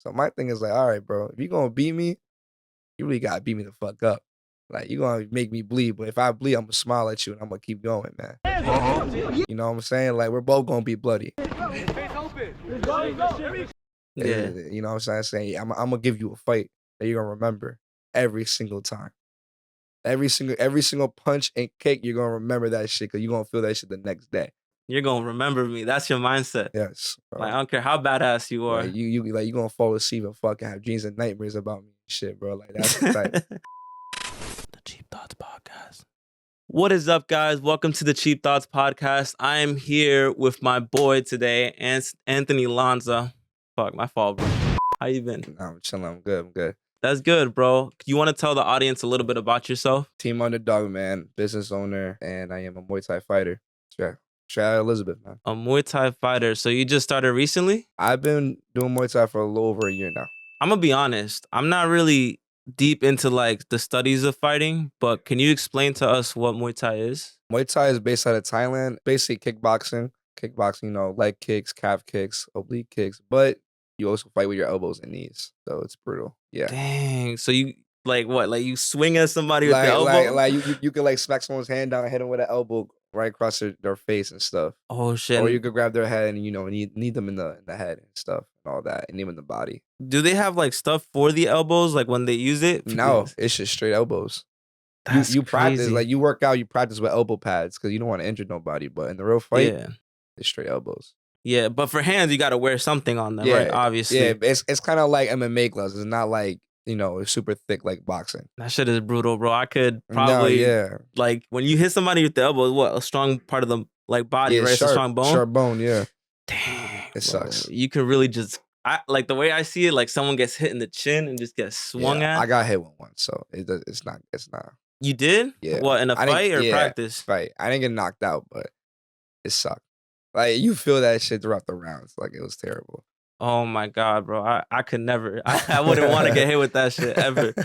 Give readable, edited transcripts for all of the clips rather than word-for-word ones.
So my thing is like, all right, bro, if you gonna beat me, you really gotta beat me the fuck up. Like you gonna make me bleed, but if I bleed, I'm gonna smile at you and I'm gonna keep going, man. You know what I'm saying? Like we're both gonna be bloody. Yeah. You know what I'm saying? I'm gonna give you a fight that you're gonna remember every single time. Every single punch and kick, you're gonna remember that shit because you're gonna feel that shit the next day. You're gonna remember me. That's your mindset. Yes, bro. Like I don't care how badass you are. Like you gonna fall asleep and fucking have dreams and nightmares about me and shit, bro. Like that's the type. The Cheap Thoughts Podcast. What is up, guys? Welcome to the Cheap Thoughts Podcast. I am here with my boy today, Anthony Lanza. Fuck, my fault, bro. How you been? Nah, I'm chilling. I'm good. That's good, bro. You want to tell the audience a little bit about yourself? Team Underdog, man. Business owner, and I am a Muay Thai fighter. Straight out Elizabeth, man. A Muay Thai fighter. So you just started recently? I've been doing Muay Thai for a little over a year now. I'm gonna be honest. I'm not really deep into like the studies of fighting, but can you explain to us what Muay Thai is? Muay Thai is based out of Thailand. Basically kickboxing. Kickboxing, you know, leg kicks, calf kicks, oblique kicks, but you also fight with your elbows and knees. So it's brutal. Yeah. Dang. So you like what? Like you swing at somebody with the elbow? Like you could like smack someone's hand down and hit them with an elbow right across their face and stuff. Oh shit. Or you could grab their head and need them in the head and stuff and all that, and even the body. Do they have like stuff for the elbows, like when they use it? No, it's just straight elbows. That's you crazy. practice, like you work out, you practice with elbow pads because you don't want to injure nobody. But in the real fight, Yeah. it's straight elbows. Yeah, but for hands, you got to wear something on them, right? Obviously. Yeah, it's kind of like MMA gloves. It's not like, it's super thick like boxing. That shit is brutal, bro. I could probably, like, when you hit somebody with the elbow, what, a strong part of the like body, right? It's a strong bone? Sharp bone, yeah. Damn. It sucks. You could really just, like the way I see it, like someone gets hit in the chin and just gets swung at. I got hit with one, so it's not. You did? Yeah. What, in a fight or practice? Fight. I didn't get knocked out, but it sucked. Like you feel that shit throughout the rounds. Like it was terrible. Oh my God, bro. I could never. I wouldn't want to get hit with that shit ever.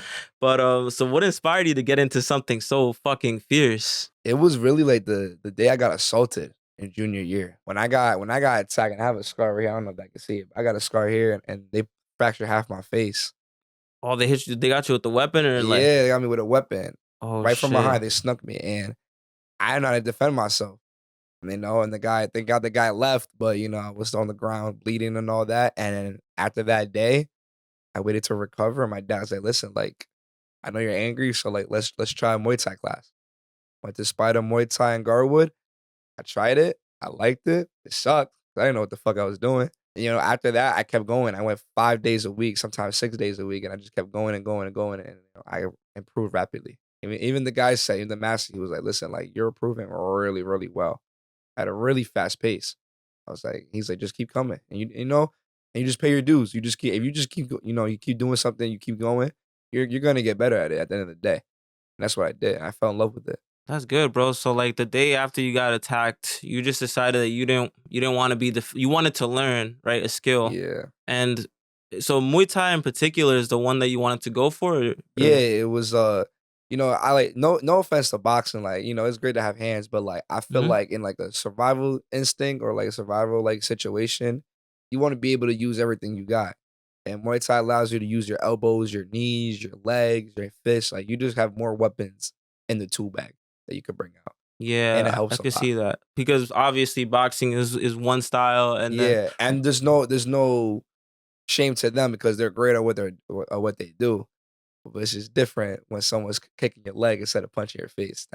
But so what inspired you to get into something so fucking fierce? It was really like the day I got assaulted in junior year. When I got attacked, and I have a scar right here. I don't know if I can see it. I got a scar here and they fractured half my face. Oh, they hit you, they got you with the weapon or like? Yeah, they got me with a weapon. Oh, right from behind, they snuck me and I didn't know how to defend myself. And the guy, thank God the guy left, but I was on the ground bleeding and all that. And then after that day, I waited to recover. And my dad said, listen, like, I know you're angry, so like let's try a Muay Thai class. Went to Spider Muay Thai in Garwood. I tried it. I liked it. It sucked. I didn't know what the fuck I was doing. And, after that, I kept going. I went 5 days a week, sometimes 6 days a week, and I just kept going and going and going. And I improved rapidly. Even the guy said, even the master, he was like, listen, like you're improving really, really well at a really fast pace. He's like, just keep coming. And and you just pay your dues. You keep doing something, you keep going, you're gonna get better at it at the end of the day. And that's what I did. And I fell in love with it. That's good, bro. So like the day after you got attacked, you just decided that you didn't want to be you wanted to learn, right? A skill. Yeah. And so Muay Thai in particular is the one that you wanted to go for? Yeah, it was I like no offense to boxing, like, it's great to have hands, but like I feel like in like a survival instinct or like a survival like situation, you want to be able to use everything you got. And Muay Thai allows you to use your elbows, your knees, your legs, your fists. Like you just have more weapons in the tool bag that you could bring out. Yeah, and it helps I can see that. Because obviously boxing is one style and and there's no shame to them because they're great at what they do. But it's just different when someone's kicking your leg instead of punching your face.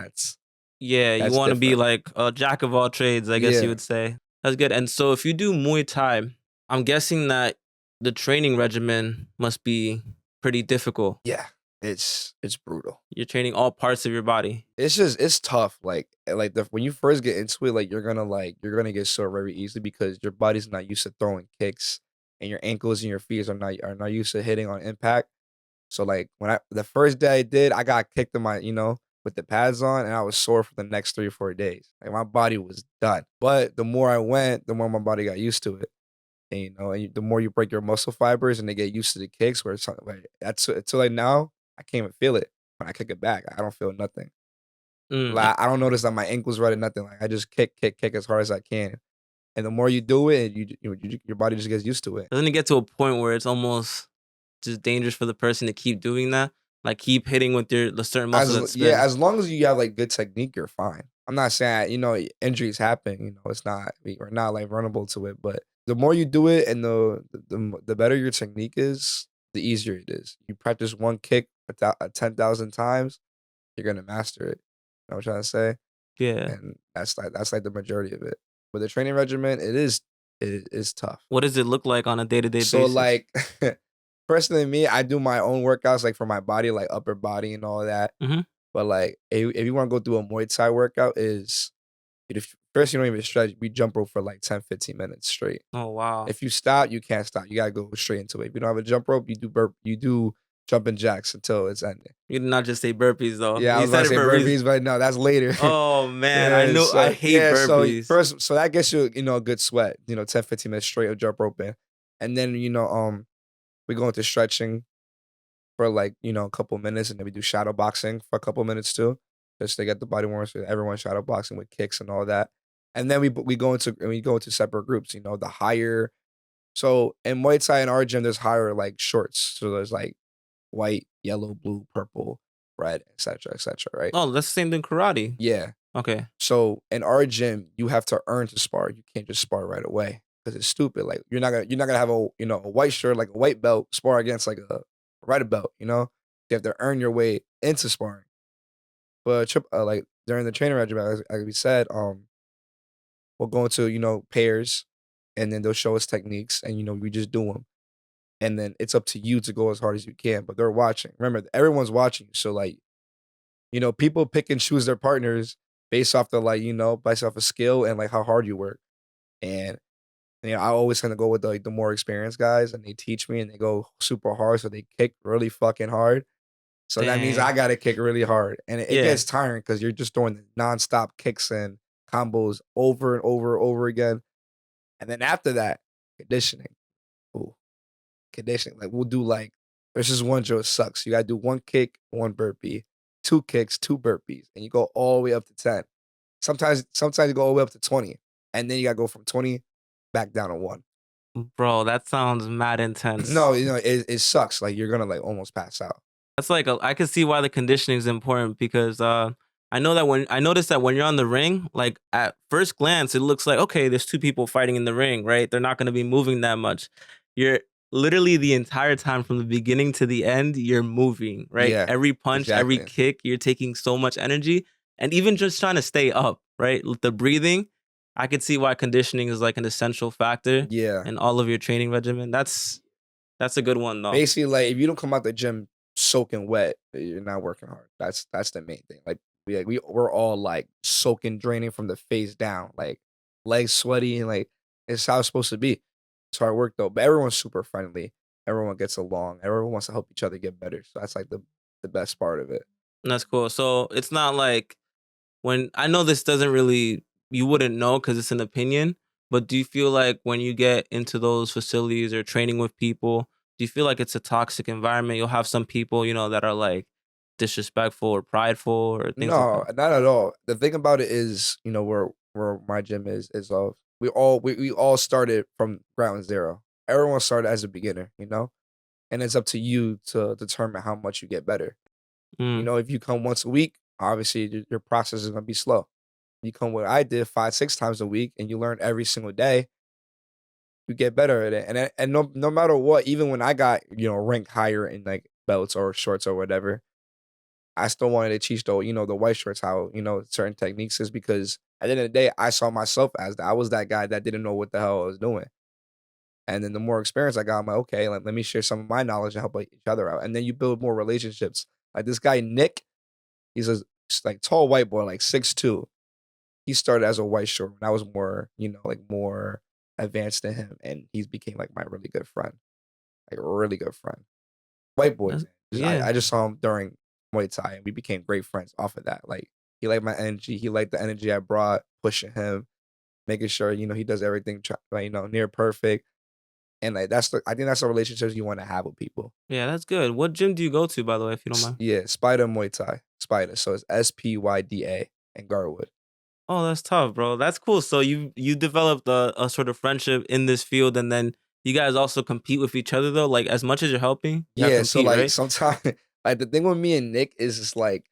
You want to be like a jack of all trades, I guess you would say. That's good. And so if you do Muay Thai, I'm guessing that the training regimen must be pretty difficult. Yeah, it's brutal. You're training all parts of your body. It's tough. Like when you first get into it, like you're gonna get sore very easily because your body's not used to throwing kicks, and your ankles and your feet are not used to hitting on impact. So like the first day I did, I got kicked in my, with the pads on, and I was sore for the next 3 or 4 days. Like my body was done. But the more I went, the more my body got used to it. And the more you break your muscle fibers and they get used to the kicks, where it's something like that's until like now, I can't even feel it when I kick it back. I don't feel nothing. Like I don't notice that my ankles red or nothing. Like I just kick as hard as I can, And the more you do it, your body just gets used to it. Doesn't it get to a point where it's almost just dangerous for the person to keep doing that? Like keep hitting with the certain muscle that Yeah, spin. as long as you have like good technique, you're fine. I'm not saying injuries happen. It's not we're not like vulnerable to it, but the more you do it and the better your technique is, the easier it is. You practice one kick 10,000 times, you're gonna master it. You know what I'm trying to say? Yeah. And that's like the majority of it. But the training regimen, it is tough. What does it look like on a day-to-day So basis? like personally me, I do my own workouts like for my body, like upper body and all that. Mhm. But like if you want to go through a Muay Thai workout is if first you don't even stretch, we jump rope for like 10, 15 minutes straight. Oh, wow. If you stop, you can't stop. You gotta go straight into it. If you don't have a jump rope, you do jumping jacks until it's ending. You did not just say burpees though. Yeah, I You was about said to it say for a reason. burpees, but no, that's later. Oh man, I Yeah, knew I so hate yeah, so burpees. first, so that gets you, a good sweat, 10, 15 minutes straight of jump roping. And then, we go into stretching for like, a couple minutes, and then we do shadow boxing for a couple minutes too. Just to get the body warm, so everyone shadow boxing with kicks and all that. And then we go into separate groups, the higher. So in Muay Thai in our gym, there's higher like shorts. So there's like white, yellow, blue, purple, red, et cetera, right? Oh, that's the same thing karate. Yeah. Okay. So in our gym, you have to earn to spar. You can't just spar right away because it's stupid. Like you're not gonna have a white shirt, like a white belt, spar against like a red belt. You have to earn your way into sparring. But like during the training regimen, as we said, we'll go into pairs, and then they'll show us techniques, and we just do them. And then it's up to you to go as hard as you can. But they're watching. Remember, everyone's watching you. So like people pick and choose their partners based off based off of skill and like how hard you work. And I always kind of go with the more experienced guys, and they teach me, and they go super hard, so they kick really fucking hard. So that means I Dang. gotta kick really hard, and it Yeah. gets tiring because you're just doing nonstop kicks and combos over and over and over again. And then after that, conditioning. Ooh, conditioning. Like we'll do like there's just one drill sucks. You gotta do one kick, one burpee, two kicks, two burpees, and you go all the way up to 10. Sometimes you go all the way up to 20, and then you gotta go from 20 back down to 1. Bro, that sounds mad intense. No, it sucks. Like you're gonna like almost pass out. That's like I can see why the conditioning is important because I know that when I noticed that when you're on the ring, like at first glance, it looks like okay, there's two people fighting in the ring, right? They're not going to be moving that much. You're literally the entire time from the beginning to the end, you're moving, right? Yeah, Every punch, every exactly. kick, you're taking so much energy, and even just trying to stay up, right? With the breathing, I could see why conditioning is like an essential factor Yeah. in all of your training regimen. That's a good one though. Basically, like if you don't come out the gym soaking wet, you're not working hard. That's the main thing. Like we're all like soaking, draining from the face down, like legs sweaty, and like it's how it's supposed to be. It's hard work though, but everyone's super friendly. Everyone gets along. Everyone wants to help each other get better. So that's like the best part of it. That's cool. So it's not like when I know this doesn't really you wouldn't know because it's an opinion, but do you feel like when you get into those facilities or training with people, do you feel like it's a toxic environment? You'll have some people, that are like disrespectful or prideful or things like No, that. not at all. The thing about it is, where my gym is of we all started from ground zero. Everyone started as a beginner. And it's up to you to determine how much you get better. Mm, If you come once a week, obviously your process is gonna be slow. You come what I did 5, 6 times a week, and you learn every single day, you get better at it. And no matter what, even when I got ranked higher in like belts or shorts or whatever, I still wanted to teach the white shorts how certain techniques is because at the end of the day, I saw myself as that. I was that guy that didn't know what the hell I was doing. And then the more experience I got, I'm like, okay, like, let me share some of my knowledge and help each other out. And then you build more relationships. Like this guy, Nick, he's a like tall white boy, like 6'2". He started as a white short when I was more, like more advanced than him. And he's became like my really good friend, like a really good friend. White boy, man. yeah. I just saw him during Muay Thai and we became great friends off of that. Like he liked my energy. He liked the energy I brought, pushing him, making sure, he does everything, like, near perfect. And like I think that's the relationships you want to have with people. Yeah, that's good. What gym do you go to, by the way, if you don't mind? Yeah, Spider Muay Thai. Spider. So it's SPYDA in Garwood. Oh, that's tough, bro. That's cool. So you developed a sort of friendship in this field, and then you guys also compete with each other though. Like as much as you're helping, y'all Yeah, so compete, like right? sometimes like the thing with me and Nick is just like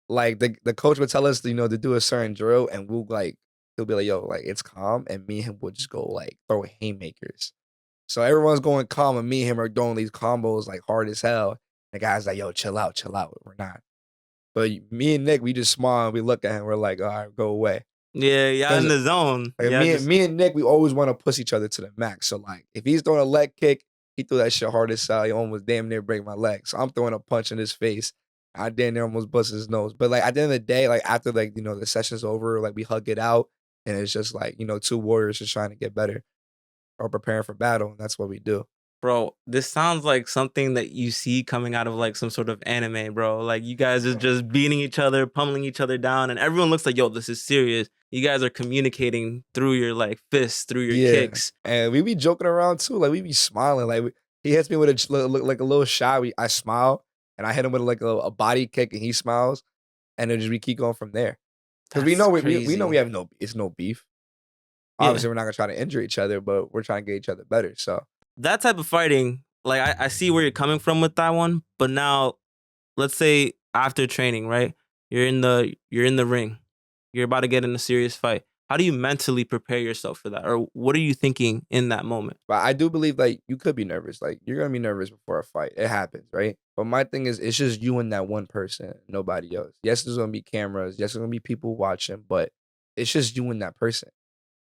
the coach would tell us, to do a certain drill and he'll be like, yo, like it's calm, and me and him would just go like throw haymakers. So everyone's going calm, and me and him are doing these combos like hard as hell. The guy's like, yo, chill out, chill out. We're not. But me and Nick, we just smile and we look at him, we're like, all right, go away. Yeah, y'all in Because the zone. like Yeah, me, just me and Nick, we always want to push each other to the max. So like, if he's throwing a leg kick, he threw that shit hard as hell. He almost damn near break my leg. So I'm throwing a punch in his face. I damn near almost bust his nose. But like at the end of the day, like after like the session's over, like we hug it out, and it's just like two warriors just trying to get better or preparing for battle, and that's what we do. bro, this sounds like something that you see coming out of like some sort of anime, bro. Like you guys are just beating each other, pummeling each other down, and everyone looks like, yo, this is serious. You guys are communicating through your like fists, through your Yeah, kicks. and we be joking around too. Like we be smiling. Like he hits me with like a little shot. I smile, and I hit him with like a body kick, and he smiles, and then just we keep going from there. Because we That's know we know we crazy. have no beef. Yeah. Obviously, we're not gonna try to injure each other, but we're trying to get each other better. So That type of fighting, like I see where you're coming from with that one, but now let's say after training, right? You're in the ring. You're about to get in a serious fight. How do you mentally prepare yourself for that? Or what are you thinking in that moment? but I do believe like you could be nervous. Like you're gonna be nervous before a fight. It happens, right? But my thing is, it's just you and that one person, nobody else. Yes, there's gonna be cameras. Yes, there's gonna be people watching, but it's just you and that person,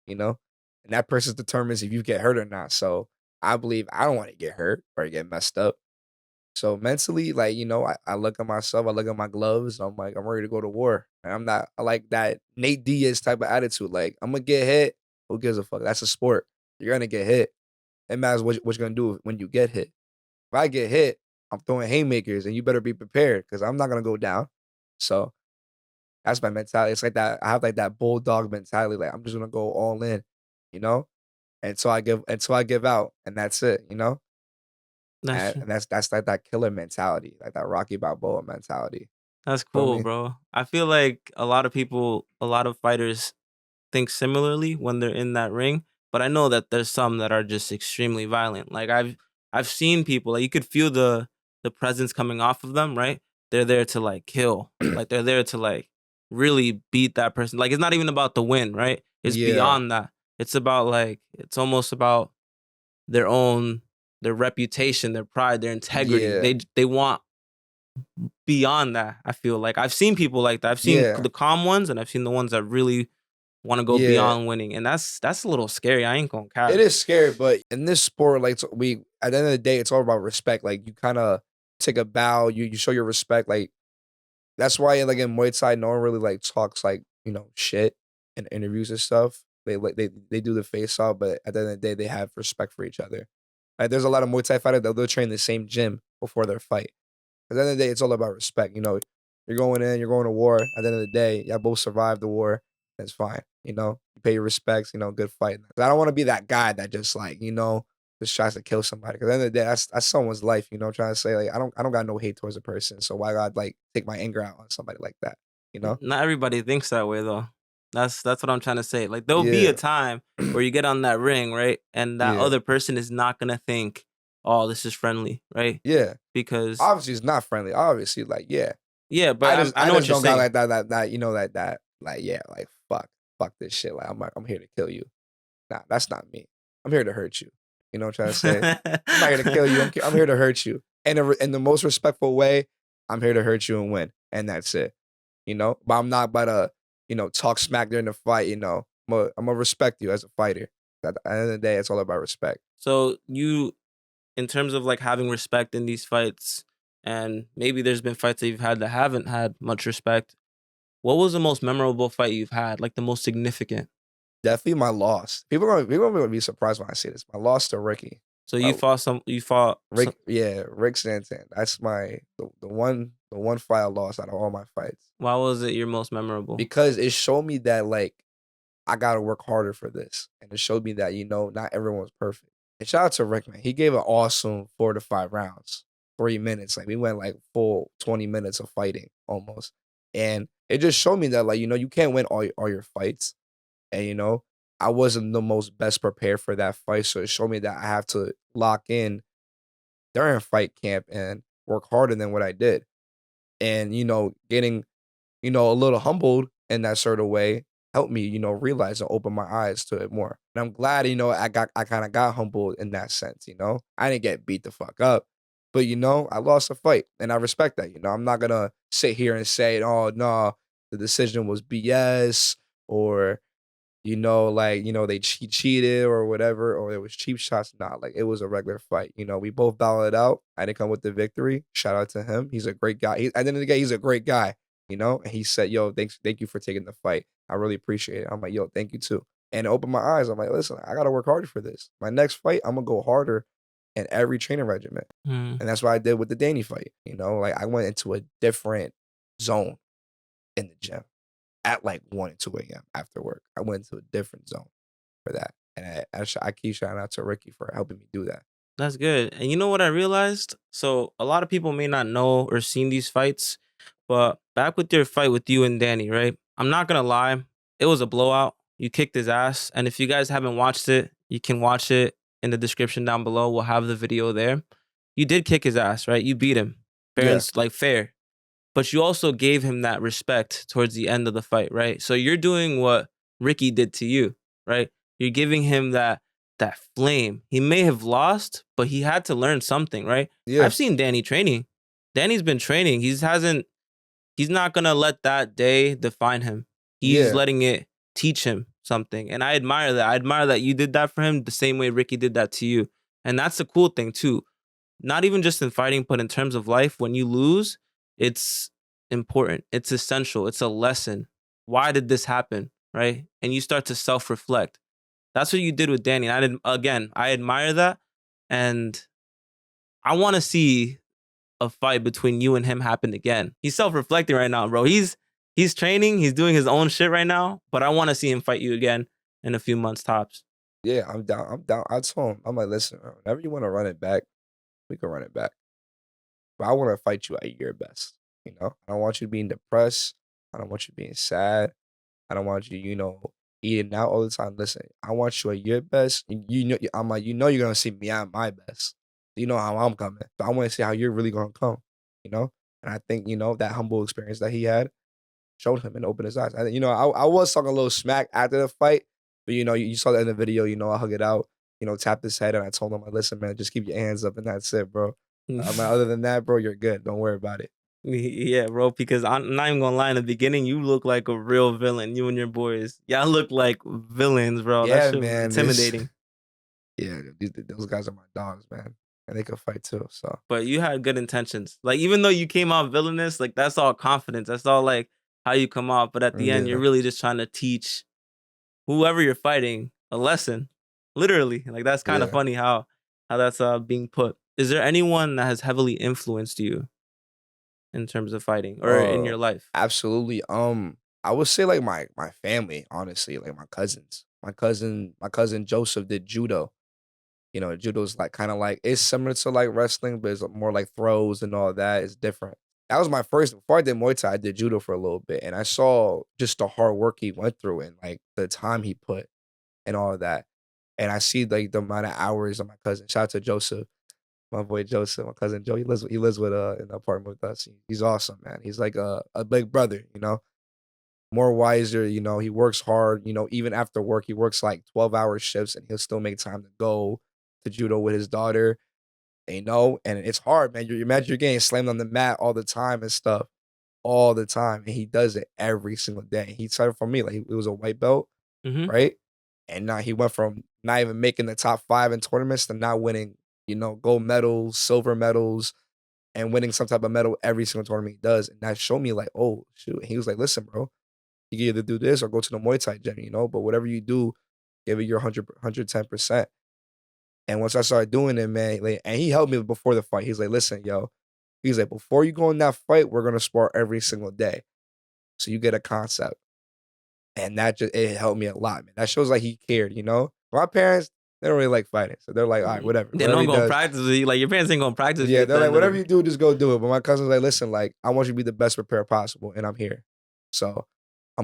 you know. And that person determines if you get hurt or not. So I believe I don't want to get hurt or get messed up. So mentally, like I look at myself, I look at my gloves, and I'm like, I'm ready to go to war. And I'm not I like that Nate Diaz type of attitude. Like I'm gonna get hit. Who gives a fuck? That's a sport. You're gonna get hit. It matters what you're gonna do when you get hit. If I get hit, I'm throwing haymakers, and you better be prepared because I'm not gonna go down. So that's my mentality. It's like that. I have like that bulldog mentality. Like I'm just gonna go all in, you know, until I give out, and that's it, you know. That's And that's like that killer mentality, like that Rocky Balboa mentality. that's For cool, me. bro. I feel like a lot of people, a lot of fighters think similarly when they're in that ring, but I know that there's some that are just extremely violent. Like I've seen people like you could feel the presence coming off of them, right? They're there to like kill. Like they're there to like really beat that person. Like it's not even about the win, right? It's Yeah, beyond that. It's about like it's almost about their own their reputation, their pride, their integrity. yeah, They want beyond that. I feel like I've seen people like that. I've seen yeah, the calm ones and I've seen the ones that really want to go yeah. beyond winning, and that's a little scary. I ain't gonna It cap. is scary, but in this sport, like we at the end of the day, it's all about respect. Like you kind of take a bow, you show your respect. Like that's why like in Muay Thai, no one really like talks like shit in interviews and stuff. They do the face off, but at the end of the day, they have respect for each other. Like there's a lot of Muay Thai fighters that they'll train in the same gym before their fight. At the end of the day, it's all about respect. You're going in, you're going to war. At the end of the day, y'all both survived the war. That's fine. You pay your respects. Good fight. 'Cause I don't want to be that guy that just like just tries to kill somebody. Because at the end of the day, that's someone's life. I'm trying to say like I don't got no hate towards a person. So why God like take my anger out on somebody like that? You know? Not everybody thinks that way though. That's what I'm trying to say. Like there'll be a Yeah, time where you get on that ring, right? And that yeah, other person is not gonna think, "Oh, this is friendly," right? yeah. Because Obviously, it's not friendly. Obviously, like yeah. yeah, but I I, just I I know what just you're don't got saying. like that like yeah like fuck this shit. Like I'm here to kill you. Nah, that's not me. I'm here to hurt you. You know what I'm trying to say? I'm not here to kill you. I'm here to hurt you. And in the most respectful way, I'm here to hurt you and win. And that's it. But I'm not about to, talk smack during the fight, I'm gonna respect you as a fighter. At the end of the day, it's all about respect. So you, in terms of like having respect in these fights, and maybe there's been fights that you've had that haven't had much respect. What was the most memorable fight you've had? Like the most significant? Definitely my loss. People are gonna be surprised when I say this. My loss to Ricky. So My you fought some. Rick Santan. That's the one fight I lost out of all my fights. Why was it your most memorable? Because it showed me that like I gotta work harder for this. And it showed me that, not everyone's perfect. And shout out to Rick, man. He gave an awesome 4 to 5 rounds, 3 minutes. Like we went like full 20 minutes of fighting almost. And it just showed me that, like, you can't win all your fights. And, I wasn't the most best prepared for that fight. So it showed me that I have to lock in during fight camp and work harder than what I did. And, getting, a little humbled in that sort of way helped me, realize and open my eyes to it more. And I'm glad, I kind of got humbled in that sense. I didn't get beat the fuck up, but I lost a fight and I respect that. I'm not gonna sit here and say, oh no, the decision was BS or like, he cheated or whatever, or it was cheap shots. Nah, like it was a regular fight. We both battled it out. I didn't come with the victory. Shout out to him. He's a great guy. At the end of the day, he's a great guy, and he said, yo, thank you for taking the fight. I really appreciate it. I'm like, yo, thank you too. And it opened my eyes. I'm like, listen, I gotta work harder for this. My next fight, I'm gonna go harder in every training regimen. Mm. And that's what I did with the Danny fight. Like I went into a different zone in the gym at like 1 and 2 a.m. after work. I went to a different zone for that. And I keep shouting out to Ricky for helping me do that. That's good. And you know what I realized? So a lot of people may not know or seen these fights, but back with your fight with you and Danny, right? I'm not gonna lie, it was a blowout. You kicked his ass. And if you guys haven't watched it, you can watch it in the description down below. We'll have the video there. You did kick his ass, right? You beat him. Fair Yeah. and like fair. But you also gave him that respect towards the end of the fight, right? So you're doing what Ricky did to you, right? You're giving him that flame. He may have lost, but he had to learn something, right? Yeah. I've seen Danny training. Danny's been training. He's not gonna let that day define him. He's Yeah. letting it teach him something. And I admire that. I admire that you did that for him the same way Ricky did that to you. And that's the cool thing too. Not even just in fighting, but in terms of life, when you lose, it's important. It's essential. It's a lesson. Why did this happen? Right? And you start to self-reflect. That's what you did with Danny. And I admire that. And I want to see a fight between you and him happen again. He's self-reflecting right now, bro. He's training, he's doing his own shit right now, but I want to see him fight you again in a few months tops. Yeah, I'm down. I'm down. I told him, I'm like, listen, whenever you want to run it back, we can run it back. But I want to fight you at your best. I don't want you being depressed. I don't want you being sad. I don't want you, eating out all the time. Listen, I want you at your best. I'm like, you're gonna see me at my best. You know how I'm coming. So I want to see how you're really gonna come. You know, and I think that humble experience that he had showed him and opened his eyes. I was talking a little smack after the fight, but you saw that in the video. I hug it out. Tapped his head, and I told him, like, listen, man, just keep your hands up, and that's it, bro. I'm like, other than that, bro, you're good. Don't worry about it. Yeah, bro, because I'm not even gonna lie, in the beginning, you look like a real villain. You and your boys. Y'all look like villains, bro. That Yeah, shit was man. intimidating. Yeah, those guys are my dogs, man. And they could fight too. So But you had good intentions. Like, even though you came out villainous, like that's all confidence. That's all like how you come out. But at the end, you're yeah, really just trying to teach whoever you're fighting a lesson. Literally. Like that's kind of yeah. funny how that's being put. Is there anyone that has heavily influenced you in terms of fighting or in your life? Absolutely. I would say like my family, honestly, like my cousins. My cousin Joseph did judo. Judo's like kind of like it's similar to like wrestling, but it's more like throws and all that. It's different. That was my first before I did Muay Thai, I did judo for a little bit. And I saw just the hard work he went through and like the time he put and all of that. And I see like the amount of hours of my cousin. Shout out to Joseph, my boy Joseph, my cousin Joe. He lives with in the apartment with us. He's awesome, man. He's like a big brother. More wiser, he works hard, even after work, he works like 12-hour shifts and he'll still make time to go to judo with his daughter, and it's hard, man. You imagine you're getting slammed on the mat all the time and stuff, all the time. And he does it every single day. He started from me, like it was a white belt, Mm-hmm. right? And now he went from not even making the top 5 in tournaments to now winning, gold medals, silver medals, and winning some type of medal every single tournament he does. And that showed me like, oh shoot. And he was like, listen, bro, you can either do this or go to the Muay Thai gym, but whatever you do, give it your 110%. And once I started doing it, man, like, and he helped me before the fight. He's like, listen, yo, he's like, before you go in that fight, we're gonna spar every single day. So you get a concept. And it helped me a lot, man. That shows like he cared. My parents, they don't really like fighting. So they're like, all right, whatever. They're Whatever not he gonna does. practice with you. Like your parents ain't gonna practice you Yeah, at they're the like, end of whatever the you do, just go do it. But my cousin's like, listen, like, I want you to be the best prepared possible, and I'm here. So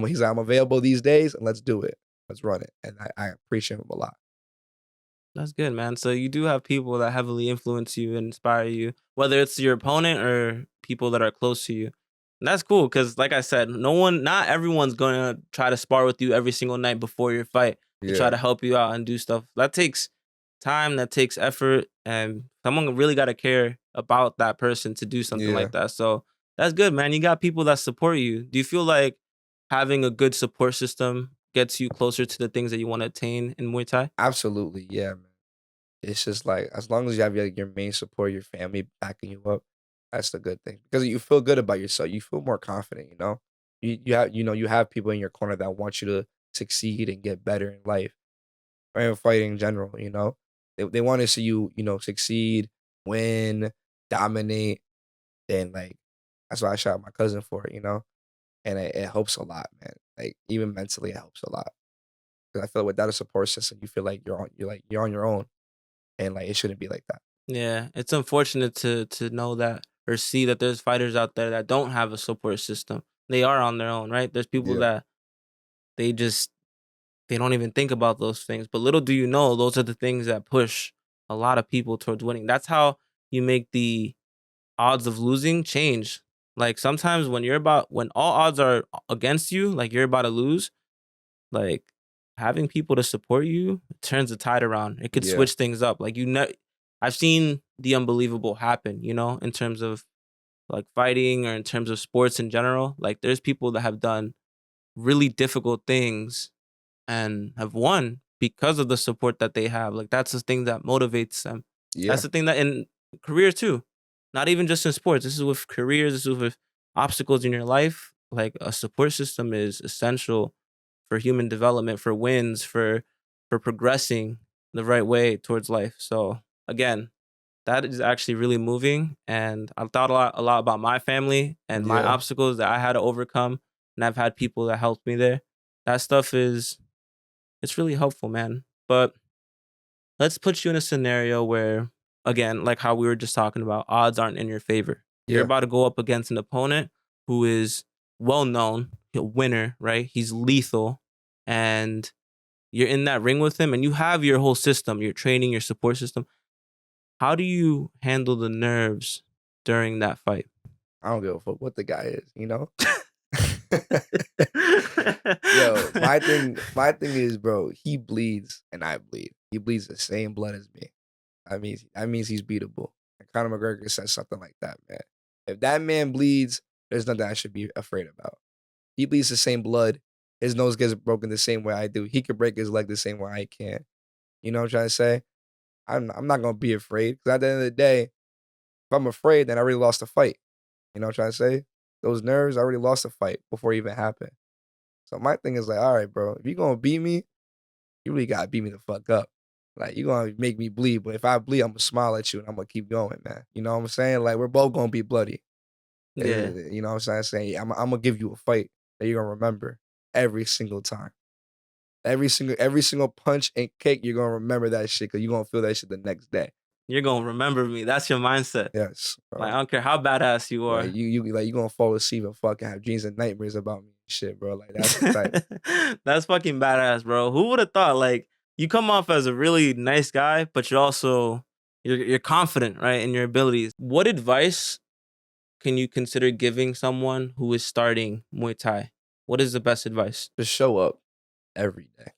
he's like, I'm available these days, and let's do it. Let's run it. And I appreciate him a lot. That's good, man. So you do have people that heavily influence you and inspire you, whether it's your opponent or people that are close to you. And that's cool because, like I said, not everyone's gonna try to spar with you every single night before your fight to try Yeah. to help you out and do stuff. That takes time, that takes effort, and someone really got to care about that person to do something Yeah. like that. So that's good, man. You got people that support you. Do you feel like having a good support system gets you closer to the things that you want to attain in Muay Thai? Absolutely. Yeah, man. It's just like as long as you have your main support, your family backing you up, that's the good thing. Because you feel good about yourself. You feel more confident, you know? You have people in your corner that want you to succeed and get better in life or in fighting in general, you know? They want to see you, succeed, win, dominate, and like that's why I shot my cousin for it, you know? And it helps a lot, man. Like even mentally it helps a lot. Because I feel like without a support system, you feel like you're on your own. And like it shouldn't be like that. Yeah, it's unfortunate to know that or see that there's fighters out there that don't have a support system. They are on their own, right? There's people Yeah. that they just they don't even think about those things. But little do you know, those are the things that push a lot of people towards winning. That's how you make the odds of losing change. Like sometimes when all odds are against you, like you're about to lose, like having people to support you turns the tide around. It could Yeah. switch things up. Like I've seen the unbelievable happen, in terms of like fighting or in terms of sports in general. Like there's people that have done really difficult things and have won because of the support that they have. Like that's the thing that motivates them. That's Yeah. the thing that in careers too. Not even just in sports. This is with careers, this is with obstacles in your life. Like a support system is essential for human development, for wins, for progressing the right way towards life. So again, that is actually really moving. And I thought a lot about my family and my Yeah. obstacles that I had to overcome. And I've had people that helped me there. That stuff is it's really helpful, man. But let's put you in a scenario where, again, like how we were just talking about, odds aren't in your favor. You're Yeah. about to go up against an opponent who is well known, a winner, right? He's lethal. And you're in that ring with him and you have your whole system, your training, your support system. How do you handle the nerves during that fight? I don't give a fuck what the guy is, you know? Yo, my thing is, bro, he bleeds and I bleed. He bleeds the same blood as me. That means he's beatable. And Conor McGregor says something like that, man. If that man bleeds, there's nothing I should be afraid about. He bleeds the same blood. His nose gets broken the same way I do. He could break his leg the same way I can. You know what I'm trying to say? I'm not gonna be afraid because at the end of the day, if I'm afraid, then I already lost the fight. You know what I'm trying to say? Those nerves, I already lost the fight before it even happened. So my thing is like, all right, bro, if you gonna beat me, you really gotta beat me the fuck up. Like you gonna make me bleed, but if I bleed, I'm gonna smile at you and I'm gonna keep going, man. You know what I'm saying? Like we're both gonna be bloody. Yeah. You know what I'm saying? I'm gonna give you a fight that you're gonna remember every single time. Every single punch and kick, you're gonna remember that shit because you're gonna feel that shit the next day. You're going to remember me. That's your mindset. Yes, Like, bro. I don't care how badass you Like are. you gonna fall asleep and fucking have dreams and nightmares about me and shit, bro. Like that's the type. That's fucking badass, bro. Who would have thought? Like, you come off as a really nice guy, but you're confident, right, in your abilities. What advice can you consider giving someone who is starting Muay Thai? What is the best advice? Just show up every day.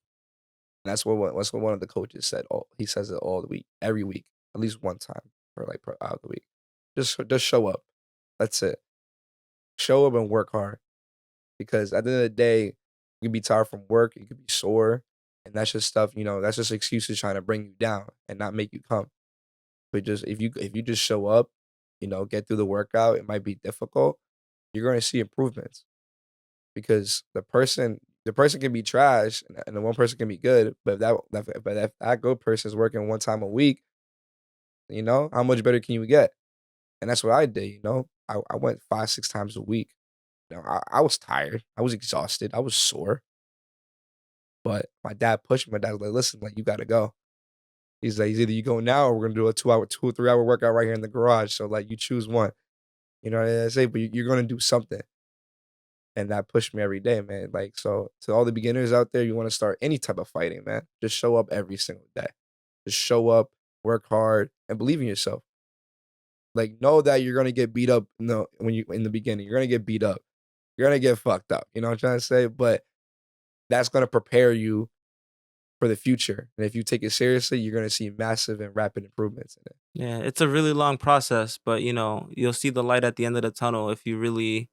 That's what one of the coaches said. He says it all the week, every week, at least one time or like out of the week. Just show up. That's it. Show up and work hard because at the end of the day, you can be tired from work, you could be sore, and that's just stuff. That's just excuses trying to bring you down and not make you come. But just if you just show up, get through the workout. It might be difficult. You're going to see improvements because the person can be trash and the one person can be good, but if that good person is working one time a week, how much better can you get? And that's what I did. I went 5 6 times a week. I was tired, I was exhausted, I was sore, but my dad pushed me. My dad was like, listen, like you gotta go. He's like, either you go now or we're gonna do a 2 or 3 hour workout right here in the garage, so like you choose one. You know what I say? But you're gonna do something. and that pushed me every day, man. Like, so to all the beginners out there, you want to start any type of fighting, man. Just show up every single day. Just show up, work hard, and believe in yourself. Like, know that you're gonna get beat up. No, when you in the beginning, you're gonna get beat up. You're gonna get fucked up. You know what I'm trying to say? But that's gonna prepare you for the future. And if you take it seriously, you're gonna see massive and rapid improvements in it. Yeah, it's a really long process, but you'll see the light at the end of the tunnel if you really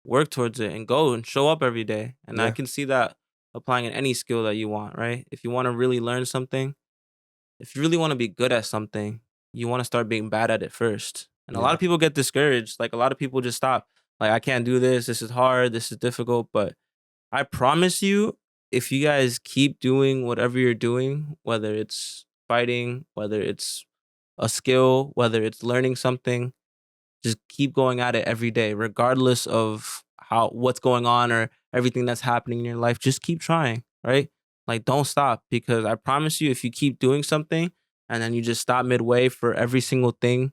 work towards it and go and show up every day. And I Yeah, can see that applying in any skill that you want, right? If you want to really learn something, if you really want to be good at something, you want to start being bad at it first. And a lot yeah, of people get discouraged. Like a lot of people just stop. Like, I can't do this. This is hard. This is difficult. But I promise you, if you guys keep doing whatever you're doing, whether it's fighting, whether it's a skill, whether it's learning something, just keep going at it every day, regardless of how what's going on or everything that's happening in your life. Just keep trying, right? Like, don't stop, because I promise you, if you keep doing something and then you just stop midway for every single thing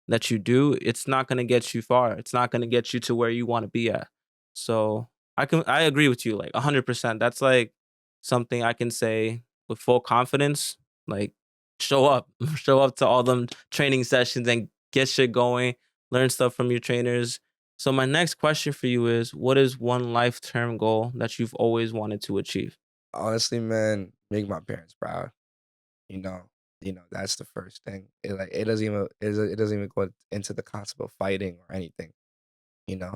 that you do, it's not gonna get you far. It's not gonna get you to where you want to be at. So I agree with you like 100%. That's like something I can say with full confidence. Like, show up, show up to all them training sessions and get shit going. Learn stuff from your trainers. So my next question for you is, what is one life term goal that you've always wanted to achieve? honestly, man, make my parents proud. You know, that's the first thing. It doesn't even it doesn't even go into the concept of fighting or anything. You know,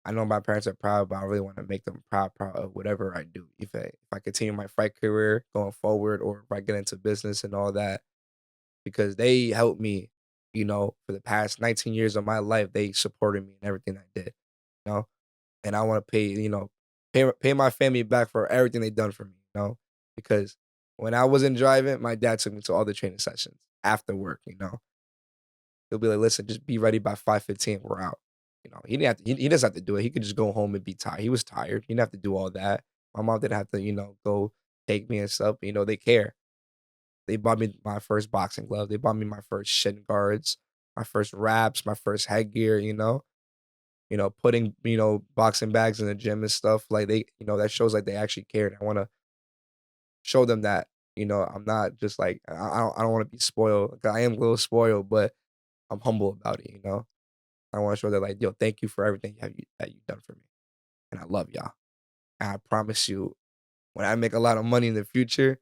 I know my parents are proud, but I really want to make them proud of whatever I do. If I continue my fight career going forward, or if I get into business and all that, because they helped me, for the past 19 years of my life, they supported me in everything I did. You know, and I want to pay my family back for everything they done for me. Because when I wasn't driving, my dad took me to all the training sessions after work. He'll be like, "Listen, just be ready by 5:15. We're out." He didn't have to. He doesn't have to do it. He could just go home and be tired. He was tired. He didn't have to do all that. My mom didn't have to, go take me and stuff. They care. They bought me my first boxing glove. They bought me my first shin guards, my first wraps, my first headgear. Putting, boxing bags in the gym and stuff, like, that shows like they actually cared. I wanna show them that, I'm not just like I don't wanna be spoiled. 'Cause I am a little spoiled, but I'm humble about it. I wanna show that, like, "Yo, thank you for everything that you've done for me, and I love y'all. And I promise you, when I make a lot of money in the future,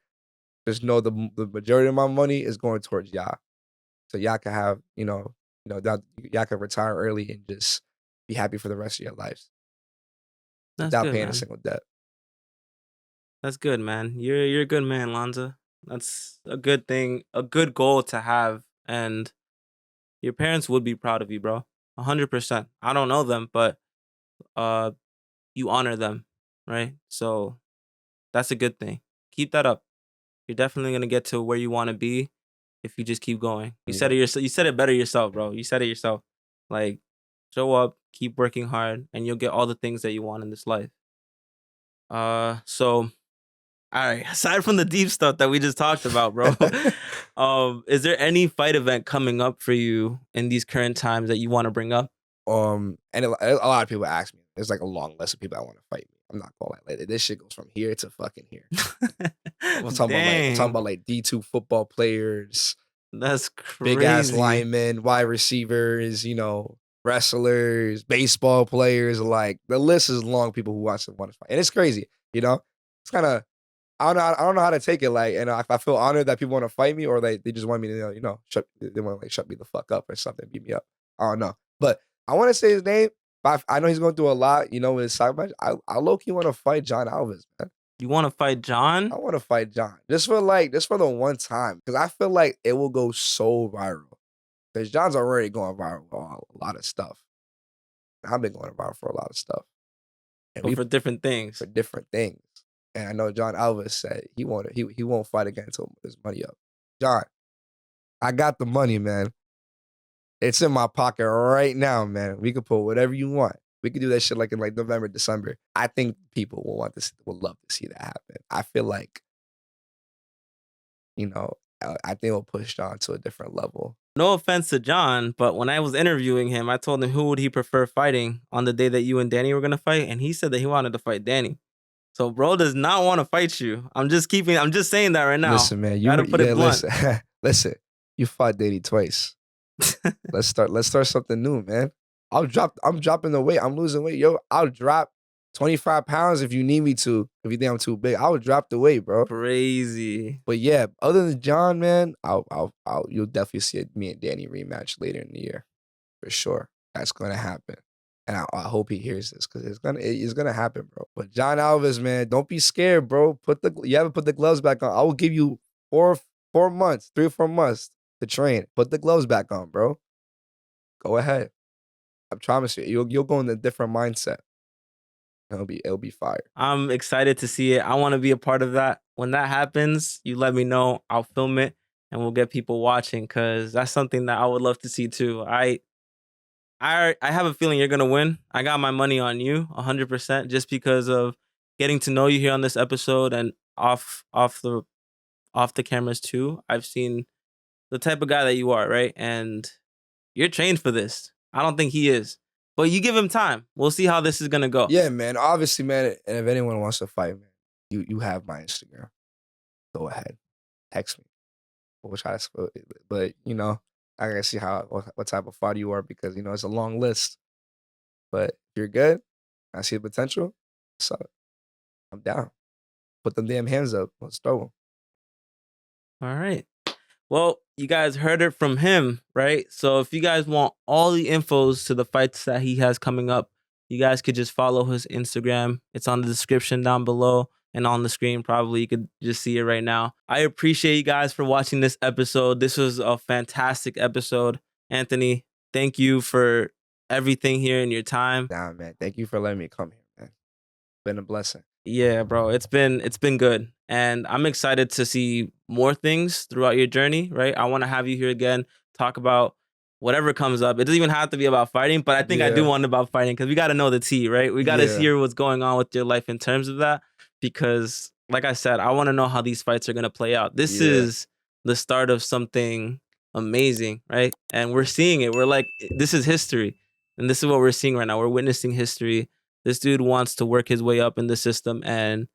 just know the majority of my money is going towards y'all. So y'all can have, that y'all can retire early and just be happy for the rest of your lives That's without good, paying a man. single debt." That's good, man. You're a good man, Lanza. That's a good thing, a good goal to have, and your parents would be proud of you, bro. 100%. I don't know them, but uh, you honor them, right? So that's a good thing. Keep that up. You're definitely gonna get to where you want to be if you just keep going. You said Yeah. it yourself. You said it better yourself, bro. You said it yourself. Like, show up, keep working hard, and you'll get all the things that you want in this life. So all right. Aside from the deep stuff that we just talked about, bro, is there any fight event coming up for you in these current times that you want to bring up? And a lot of people ask me. There's like a long list of people that want to fight me. I'm not gonna lie. Like, this shit goes from here to fucking here. I'm talking about Dang, like D2 football players, that's big ass crazy. linemen, wide receivers, wrestlers, baseball players. Like, the list is long. People who want to fight, and it's crazy. It's kind of, I don't know how to take it. Like, and I feel honored that people want to fight me, or like they just want me to, they want to like shut me the fuck up or something, beat me up. I don't know, but I want to say his name. But I know he's going through a lot. With his side match. I low key want to fight John Alves, man. You want to fight John? I want to fight John just for the one time, because I feel like it will go so viral. Because John's already going viral with a lot of stuff. I've been going viral for a lot of stuff, and But we for different for things. different things. And I know John Alves said he won't fight again until his money up. John, I got the money, man. It's in my pocket right now, man. We could put whatever you want. We could do that shit like in like November, December. I think people will love to see that happen. I feel like, I think it'll push John to a different level. No offense to John, but when I was interviewing him, I told him who would he prefer fighting on the day that you and Danny were gonna fight, and he said that he wanted to fight Danny. So bro does not want to fight you. I'm just saying that right now. Listen, man, Gotta put it blunt. listen, listen. You fought Danny twice. Let's start something new, man. I'm dropping the weight. I'm losing weight. Yo, I'll drop 25 pounds if you need me to. If you think I'm too big, I would drop the weight, bro. Crazy. But yeah, other than John, man, you'll definitely see me and Danny rematch later in the year, for sure. That's gonna happen, and I hope he hears this because it's gonna happen, bro. But John Alves, man, don't be scared, bro. You haven't put the gloves back on. I will give you 3 or 4 months to train. Put the gloves back on, bro. Go ahead. I promise you, you'll go in a different mindset. It'll be fire. I'm excited to see it. I want to be a part of that. When that happens, you let me know. I'll film it and we'll get people watching because that's something that I would love to see too. I have a feeling you're gonna win. I got my money on you 100% just because of getting to know you here on this episode and off the cameras too. I've seen the type of guy that you are, right? And you're trained for this. I don't think he is. But you give him time. We'll see how this is gonna go. Yeah, man. Obviously, man. And if anyone wants to fight, man, you have my Instagram. Go ahead, text me. We'll try to. But I gotta see what type of fighter you are because it's a long list. But if you're good, I see the potential. So I'm down. Put them damn hands up. Let's throw them. All right. Well, you guys heard it from him, right? So if you guys want all the infos to the fights that he has coming up, you guys could just follow his Instagram. It's on the description down below and on the screen. Probably you could just see it right now. I appreciate you guys for watching this episode. This was a fantastic episode. Anthony, thank you for everything here in your time. Nah, man. Thank you for letting me come here, man. It's been a blessing. Yeah, bro. It's been good. And I'm excited to see more things throughout your journey, right? I want to have you here again, talk about whatever comes up. It doesn't even have to be about fighting, but I think I do want about fighting because we got to know the tea, right? We got to hear what's going on with your life in terms of that because, like I said, I want to know how these fights are going to play out. This is the start of something amazing, right? And we're seeing it. We're like, this is history. And this is what we're seeing right now. We're witnessing history. This dude wants to work his way up in the system and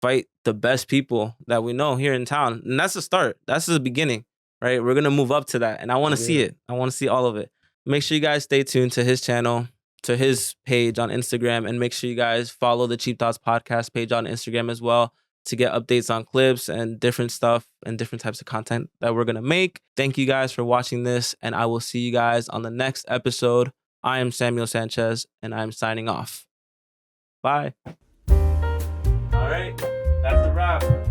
fight the best people that we know here in town. And that's the start. That's the beginning, right? We're going to move up to that. And I want to see it. I want to see all of it. Make sure you guys stay tuned to his channel, to his page on Instagram, and make sure you guys follow the Cheap Thoughts Podcast page on Instagram as well to get updates on clips and different stuff and different types of content that we're going to make. Thank you guys for watching this, and I will see you guys on the next episode. I am Samuel Sanchez, and I'm signing off. Bye. All right, that's a wrap.